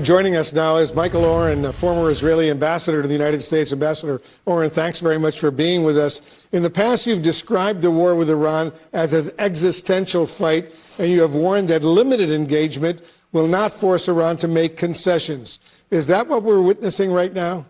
Joining us now is Michael Oren, a former Israeli ambassador to the United States. Ambassador Oren, thanks very much for being with us. In the past, you've described the war with Iran as an existential fight, and you have warned that limited engagement will not force Iran to make concessions. Is that what we're witnessing right now?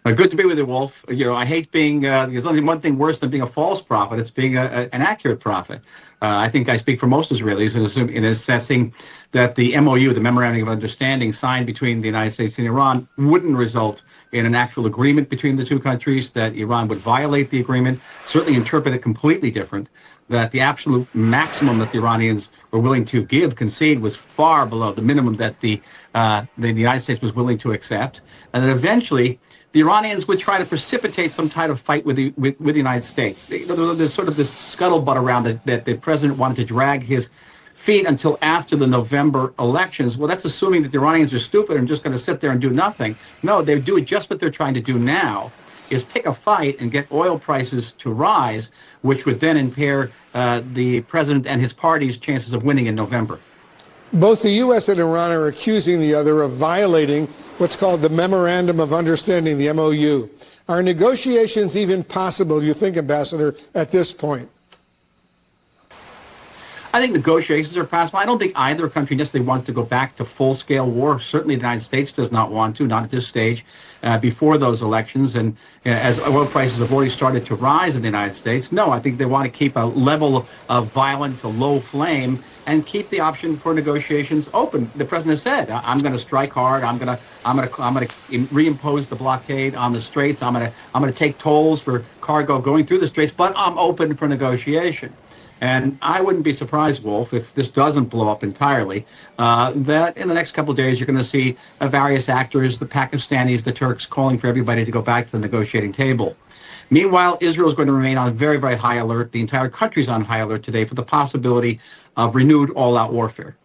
Good to be with you, Wolf. I hate being, there's only one thing worse than being a false prophet. It's being an accurate prophet. I think I speak for most Israelis in assessing that the MOU, the Memorandum of Understanding signed between the United States and Iran, wouldn't result in an actual agreement between the two countries, that Iran would violate the agreement, certainly interpret it completely different, that the absolute maximum that the Iranians were willing to concede, was far below the minimum that the United States was willing to accept, and that eventually the Iranians would try to precipitate some kind of fight with the United States. There's sort of this scuttlebutt around that the president wanted to drag his feet until after the November elections. Well, that's assuming that the Iranians are stupid and just going to sit there and do nothing. No, they do just what they're trying to do now, is pick a fight and get oil prices to rise, which would then impair the president and his party's chances of winning in November. Both the U.S. and Iran are accusing the other of violating what's called the Memorandum of Understanding, the MOU. Are negotiations even possible, you think, Ambassador, at this point? I think negotiations are possible. I don't think either country necessarily wants to go back to full-scale war. Certainly the United States does not want to, not at this stage, before those elections. And as oil prices have already started to rise in the United States, no, I think they want to keep a level of violence, a low flame, and keep the option for negotiations open. The president has said, I'm going to strike hard. I'm going to reimpose the blockade on the straits. I'm going to take tolls for cargo going through the straits, but I'm open for negotiation. And I wouldn't be surprised, Wolf, if this doesn't blow up entirely, that in the next couple of days you're going to see various actors, the Pakistanis, the Turks, calling for everybody to go back to the negotiating table. Meanwhile, Israel is going to remain on very, very high alert. The entire country is on high alert today for the possibility of renewed all-out warfare.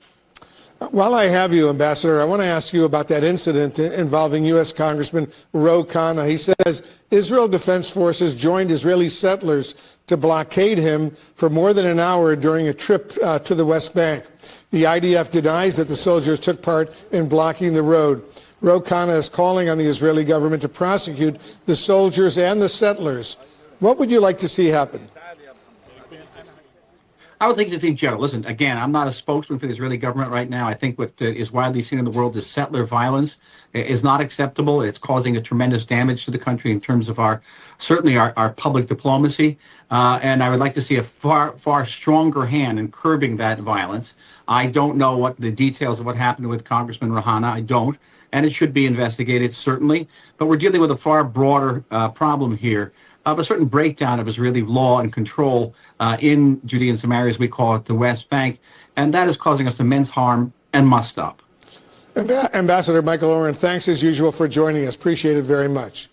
While I have you, Ambassador, I want to ask you about that incident involving U.S. Congressman Ro Khanna. He says Israel Defense Forces joined Israeli settlers to blockade him for more than an hour during a trip to the West Bank. The IDF denies that the soldiers took part in blocking the road. Ro Khanna is calling on the Israeli government to prosecute the soldiers and the settlers. What would you like to see happen? I would think just in general. Listen, again, I'm not a spokesman for the Israeli government right now. I think what is widely seen in the world is settler violence is not acceptable. It's causing a tremendous damage to the country in terms of certainly our public diplomacy. And I would like to see a far stronger hand in curbing that violence. I don't know what the details of what happened with Congressman Rahana. I don't. And it should be investigated, certainly. But we're dealing with a far broader problem here of a certain breakdown of Israeli law and control in Judea and Samaria, as we call it, the West Bank. And that is causing us immense harm and must stop. Ambassador Michael Oren, thanks as usual for joining us. Appreciate it very much.